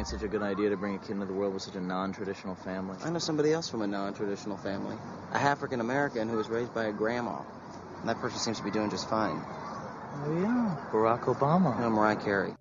it's such a good idea to bring a kid into the world with such a non-traditional family? I know somebody else from a non-traditional family. A African-American who was raised by a grandma. And that person seems to be doing just fine. Oh, yeah. Barack Obama. No, Mariah Carey.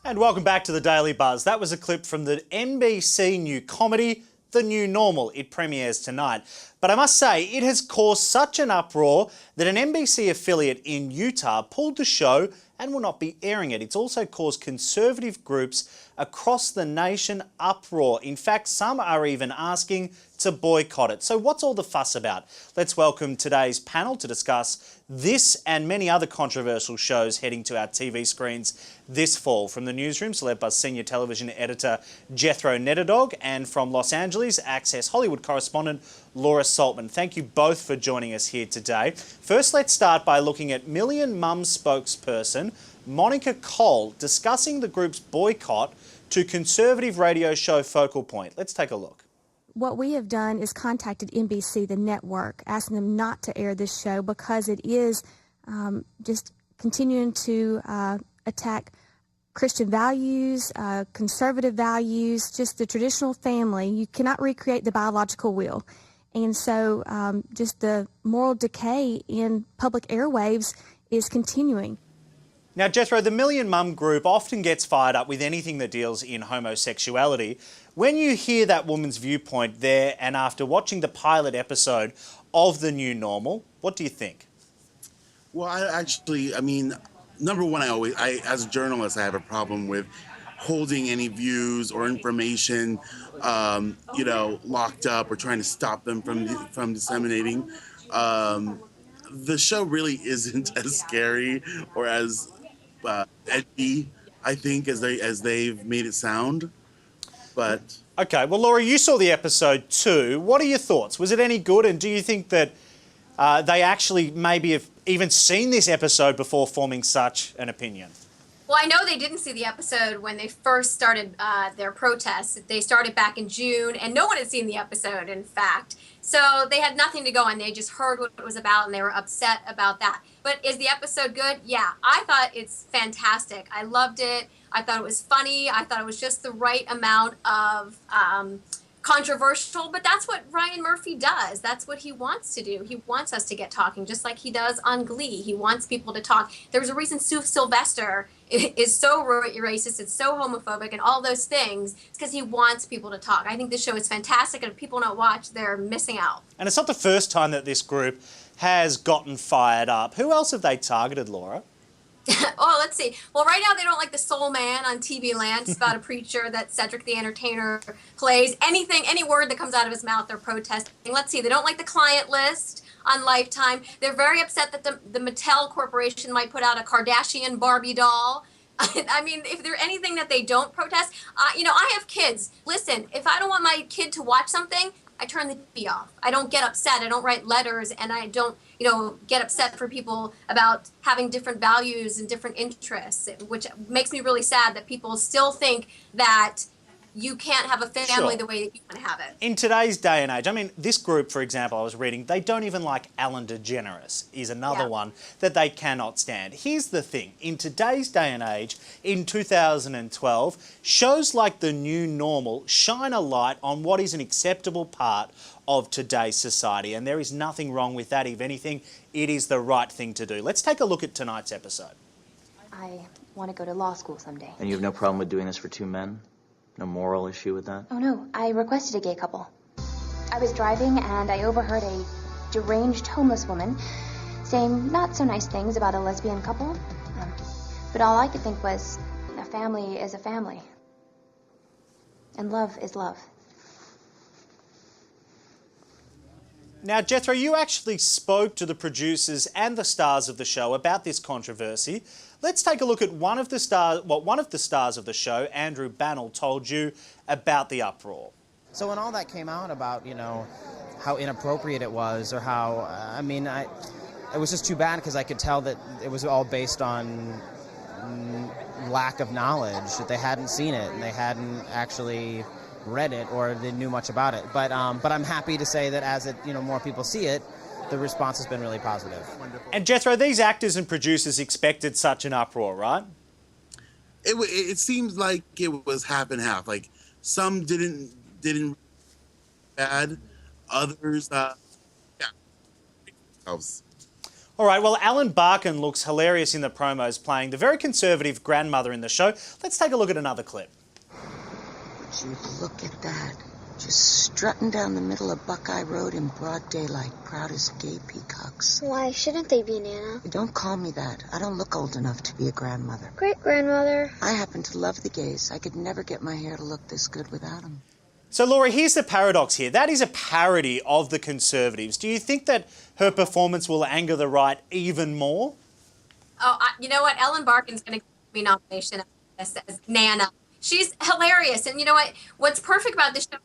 And welcome back to the Daily Buzz. That was a clip from the NBC new comedy, The New Normal. It premieres tonight. But I must say, it has caused such an uproar that an NBC affiliate in Utah pulled the show and will not be airing it. It's also caused conservative groups across the nation uproar. In fact, some are even asking to boycott it. So what's all the fuss about? Let's welcome today's panel to discuss this and many other controversial shows heading to our TV screens this fall. From the newsroom, CELEBUZZ senior television editor Jethro Nederdog, and from Los Angeles, Access Hollywood correspondent Laura Saltman. Thank you both for joining us here today. First, let's start by looking at Million Mums spokesperson Monica Cole discussing the group's boycott to conservative radio show Focal Point. Let's take a look. What we have done is contacted NBC, the network, asking them not to air this show because it is just continuing to attack Christian values, conservative values, just the traditional family. You cannot recreate the biological will. And so just the moral decay in public airwaves is continuing. Now, Jethro, the Million Mum group often gets fired up with anything that deals in homosexuality. When you hear that woman's viewpoint there, and after watching the pilot episode of The New Normal, what do you think? Well, I mean, number one, as a journalist, I have a problem with holding any views or information, locked up or trying to stop them from disseminating. The show really isn't as scary or as edgy, I think, as they've made it sound. But okay, well, Laura, you saw the episode too. What are your thoughts? Was it any good? And do you think that they actually maybe have even seen this episode before forming such an opinion? Well, I know they didn't see the episode when they first started their protests. They started back in June, and no one had seen the episode, in fact. So they had nothing to go on. They just heard what it was about, and they were upset about that. But is the episode good? Yeah, I thought it's fantastic. I loved it. I thought it was funny. I thought it was just the right amount of controversial, but that's what Ryan Murphy does. That's what he wants to do. He wants us to get talking, just like he does on Glee. He wants people to talk. There's a reason Sue Sylvester is so racist, it's so homophobic, and all those things. It's because he wants people to talk. I think this show is fantastic, and if people don't watch, they're missing out. And it's not the first time that this group has gotten fired up. Who else have they targeted, Laura? Oh, let's see. Well, right now they don't like The Soul Man on TV Land. It's about a preacher that Cedric the Entertainer plays. Any word that comes out of his mouth, they're protesting. Let's see. They don't like The Client List on Lifetime. They're very upset that the Mattel Corporation might put out a Kardashian Barbie doll. I mean, if there's anything that they don't protest, I have kids. Listen, if I don't want my kid to watch something, I turn the TV off. I don't get upset. I don't write letters, and I don't, get upset for people about having different values and different interests, which makes me really sad that people still think that you can't have a family the way that you want to have it. In today's day and age, I mean, this group, for example, I was reading, they don't even like Ellen DeGeneres, is another one that they cannot stand. Here's the thing. In today's day and age, in 2012, shows like The New Normal shine a light on what is an acceptable part of today's society, and there is nothing wrong with that. If anything, it is the right thing to do. Let's take a look at tonight's episode. I want to go to law school someday. And you have no problem with doing this for two men? No moral issue with that? Oh, no. I requested a gay couple. I was driving and I overheard a deranged homeless woman saying not so nice things about a lesbian couple. But all I could think was, a family is a family. And love is love. Now, Jethro, you actually spoke to the producers and the stars of the show about this controversy. Let's take a look at one of the stars of the show, Andrew Bannell, told you about the uproar. So when all that came out about, how inappropriate it was, or how, it was just too bad because I could tell that it was all based on lack of knowledge, that they hadn't seen it and they hadn't actually read it or they knew much about it. But I'm happy to say that as more people see it, the response has been really positive. And Jethro, these actors and producers expected such an uproar, right? It seems like it was half and half. Like some didn't bad, others yeah. All right, well, Alan Barkin looks hilarious in the promos playing the very conservative grandmother in the show. Let's take a look at another clip. Would you look at that? Just strutting down the middle of Buckeye Road in broad daylight, proud as gay peacocks. Why shouldn't they be, Nana? Don't call me that. I don't look old enough to be a grandmother. Great-grandmother. I happen to love the gays. I could never get my hair to look this good without them. So, Laura, here's the paradox here. That is a parody of the Conservatives. Do you think that her performance will anger the right even more? Oh, you know what? Ellen Barkin's going to give me nomination as Nana. She's hilarious. And you know what? What's perfect about this show,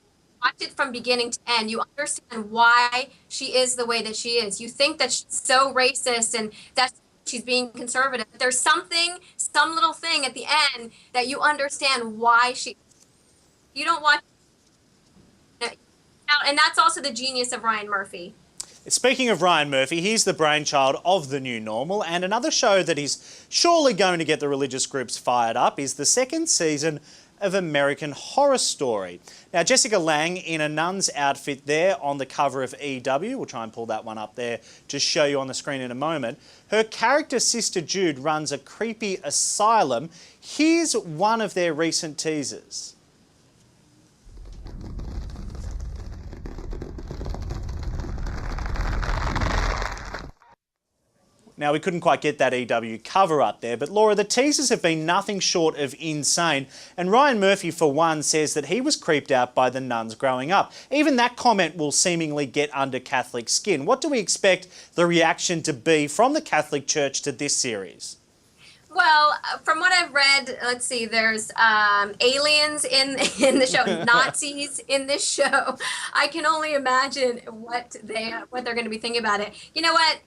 watch it from beginning to end. You understand why she is the way that she is. You think that she's so racist and that she's being conservative. But there's some little thing at the end that you understand why you don't watch. And that's also the genius of Ryan Murphy. Speaking of Ryan Murphy, he's the brainchild of The New Normal, and another show that is surely going to get the religious groups fired up is the second season of American Horror Story. Now, Jessica Lange in a nun's outfit there on the cover of EW, we'll try and pull that one up there to show you on the screen in a moment. Her character, Sister Jude, runs a creepy asylum. Here's one of their recent teasers. Now, we couldn't quite get that EW cover up there, but Laura, the teasers have been nothing short of insane. And Ryan Murphy, for one, says that he was creeped out by the nuns growing up. Even that comment will seemingly get under Catholic skin. What do we expect the reaction to be from the Catholic Church to this series? Well, from what I've read, let's see, there's aliens in the show, Nazis in this show. I can only imagine what they're going to be thinking about it. You know what?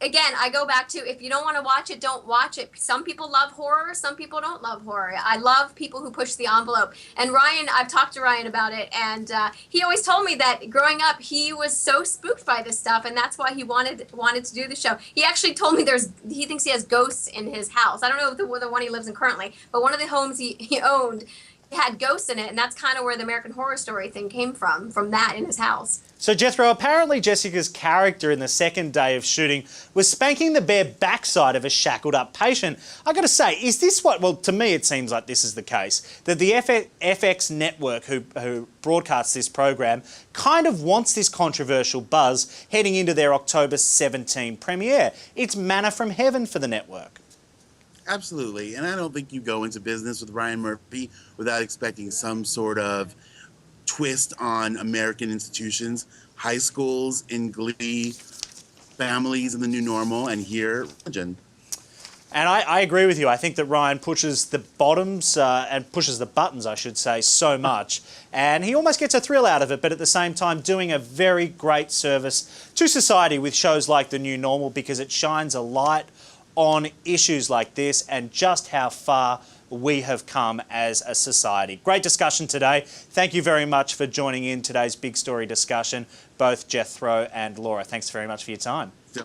Again, I go back to, if you don't want to watch it, don't watch it. Some people love horror, some people don't love horror. I love people who push the envelope. And Ryan, I've talked to Ryan about it, and he always told me that growing up, he was so spooked by this stuff, and that's why he wanted to do the show. He actually told me he thinks he has ghosts in his house. I don't know the one he lives in currently, but one of the homes he owned had ghosts in it, and that's kind of where the American Horror Story thing came from that in his house. So Jethro, apparently Jessica's character in the second day of shooting was spanking the bare backside of a shackled up patient. I got to say, is this well, to me it seems like this is the case, that the FX network who broadcasts this program kind of wants this controversial buzz heading into their October 17 premiere. It's manna from heaven for the network. Absolutely, and I don't think you go into business with Ryan Murphy without expecting some sort of twist on American institutions, high schools in Glee, families in The New Normal, and here, religion. And I agree with you. I think that Ryan pushes the bottoms and pushes the buttons, I should say, so much. And he almost gets a thrill out of it, but at the same time doing a very great service to society with shows like The New Normal, because it shines a light on issues like this and just how far we have come as a society. Great discussion today. Thank you very much for joining in today's big story discussion, both Jethro and Laura. Thanks very much for your time. Yeah.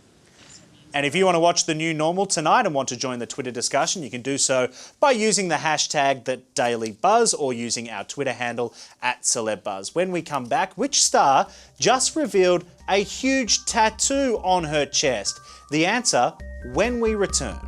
And if you want to watch The New Normal tonight and want to join the Twitter discussion, you can do so by using the hashtag #DailyBuzz or using our Twitter handle @CELEBUZZ. When we come back, which star just revealed a huge tattoo on her chest? The answer when we return.